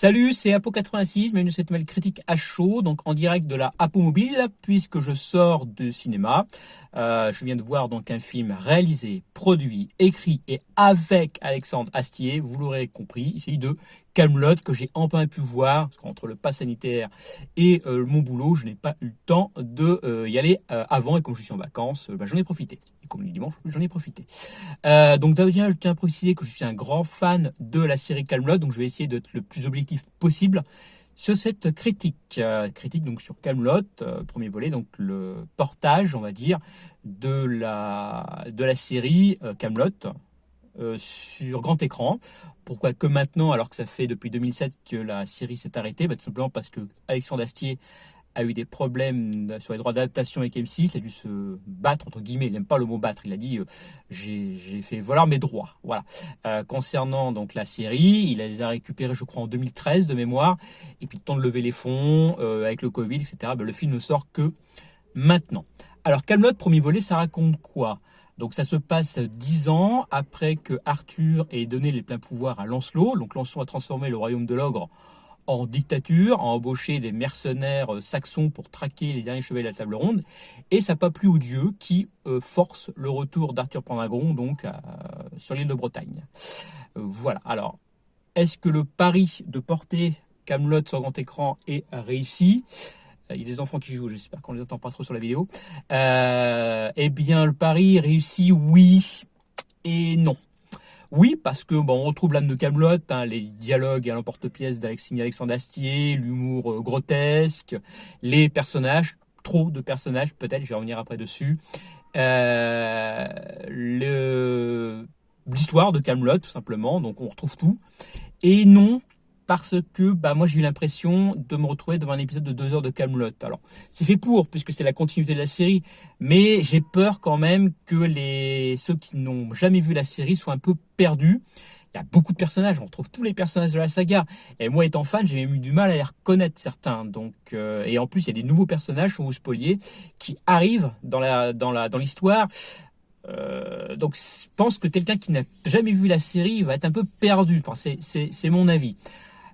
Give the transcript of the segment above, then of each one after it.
Salut, c'est Apo86, bienvenue dans cette nouvelle critique à chaud, donc en direct de la Apo Mobile, puisque je sors de cinéma. Je viens de voir donc un film réalisé, produit, écrit et avec Alexandre Astier, vous l'aurez compris, il s'agit de Kaamelott que j'ai enfin pu voir, parce qu'entre le pass sanitaire et mon boulot, je n'ai pas eu le temps de y aller avant, et comme je suis en vacances, j'en ai profité. Et comme le dimanche, j'en ai profité. Donc je tiens à préciser que je suis un grand fan de la série Kaamelott, donc je vais essayer d'être le plus objectif possible sur cette critique. Critique donc sur Kaamelott, premier volet, donc le portage, on va dire, de la série Kaamelott sur grand écran. Pourquoi que maintenant, alors que ça fait depuis 2007 que la série s'est arrêtée? Tout simplement parce que Alexandre Astier a eu des problèmes sur les droits d'adaptation avec M6, il a dû se battre, entre guillemets, il n'aime pas le mot battre, il a dit j'ai fait valoir mes droits. Voilà. Concernant donc la série, il les a récupérés, je crois, en 2013 de mémoire, et puis le temps de lever les fonds, avec le Covid, etc., le film ne sort que maintenant. Alors Kaamelott, premier volet, ça raconte quoi? Donc ça se passe 10 ans après que Arthur ait donné les pleins pouvoirs à Lancelot. Donc Lancelot a transformé le royaume de l'ogre en dictature, a embauché des mercenaires saxons pour traquer les derniers chevaliers de la table ronde, et ça n'a pas plu aux dieux qui forcent le retour d'Arthur Pendragon donc sur l'île de Bretagne. Voilà. Alors, est-ce que le pari de porter Kaamelott sur grand écran est réussi? Il y a des enfants qui jouent, j'espère qu'on ne les entend pas trop sur la vidéo. Eh bien, le pari réussit, oui et non. Oui, parce que on retrouve l'âme de Kaamelott, les dialogues à l'emporte-pièce d'Alexandre Astier, l'humour grotesque, les personnages, trop de personnages peut-être, je vais revenir après dessus. L'histoire de Kaamelott, tout simplement, donc on retrouve tout. Et non, parce que moi j'ai eu l'impression de me retrouver devant un épisode de 2 heures de Kaamelott. Alors c'est fait pour, puisque c'est la continuité de la série, mais j'ai peur quand même que ceux qui n'ont jamais vu la série soient un peu perdus. Il y a beaucoup de personnages, on retrouve tous les personnages de la saga, et moi étant fan, j'ai même eu du mal à les reconnaître certains. Donc et en plus il y a des nouveaux personnages, sans vous spoiler, qui arrivent dans l'histoire. Donc je pense que quelqu'un qui n'a jamais vu la série va être un peu perdu. Enfin, c'est mon avis.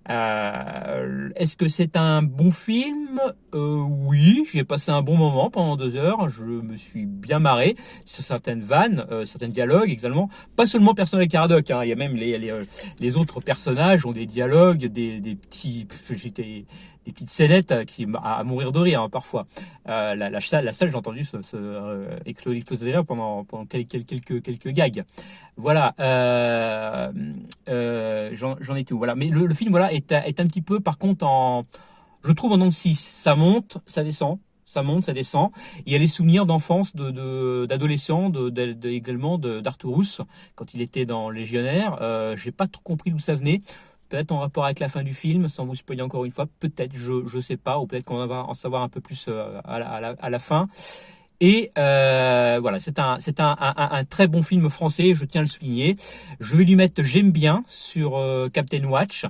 Est-ce que c'est un bon film? Oui, j'ai passé un bon moment pendant 2 heures. Je me suis bien marré sur certaines vannes, certains dialogues également. Pas seulement personnel et Caradoc, il y a même les autres personnages ont des dialogues, des petites scénettes à mourir de rire parfois. La salle, j'ai entendu exploser de rire pendant quelques gags. Voilà. J'en étais où? Voilà. Mais le film est un petit peu, par contre, je trouve en dents de scie. Ça monte, ça descend. Ça monte, ça descend. Il y a les souvenirs d'enfance, d'adolescents, également d'Arturus, quand il était dans Légionnaire. J'ai pas trop compris d'où ça venait. Peut-être en rapport avec la fin du film, sans vous spoiler encore une fois. Peut-être, je sais pas. Ou peut-être qu'on va en savoir un peu plus à la fin. Et voilà, c'est un très bon film français, je tiens à le souligner. Je vais lui mettre j'aime bien sur Captain Watch.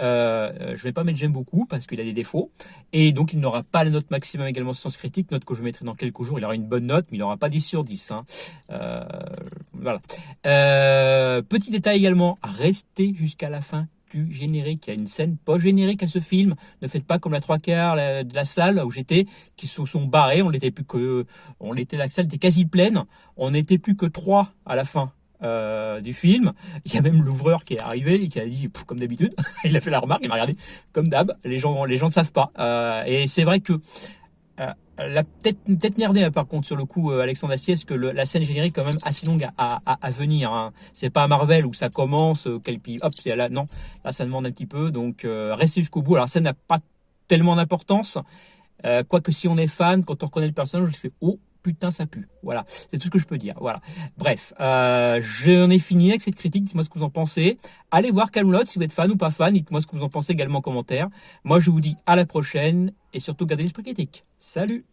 Je vais pas mettre j'aime beaucoup parce qu'il a des défauts, et donc il n'aura pas la note maximum également sur Sens Critique, note que je mettrai dans quelques jours. Il aura une bonne note, mais il n'aura pas 10 sur 10. Voilà. Petit détail également, restez jusqu'à la fin du générique. Il y a une scène post-générique à ce film. Ne faites pas comme la 3/4 de la salle où j'étais, qui se sont barrés. La salle était quasi pleine. On n'était plus que 3 à la fin du film. Il y a même l'ouvreur qui est arrivé et qui a dit comme d'habitude. Il a fait la remarque, il m'a regardé comme d'hab. Les gens ne savent pas. Et c'est vrai que la peut-être merdé par contre sur le coup Alexandre Astier, parce que la scène générique quand même assez longue à venir. C'est pas Marvel où ça commence, puis hop, c'est là. Non, là ça demande un petit peu. Donc restez jusqu'au bout. Alors ça n'a pas tellement d'importance. Quoique si on est fan, quand on reconnaît le personnage, je fais oh putain ça pue. Voilà, c'est tout ce que je peux dire. Voilà. Bref, j'en ai fini avec cette critique. Dites-moi ce que vous en pensez. Allez voir Kaamelott si vous êtes fan ou pas fan. Dites-moi ce que vous en pensez également en commentaire. Moi je vous dis à la prochaine et surtout gardez l'esprit critique. Salut.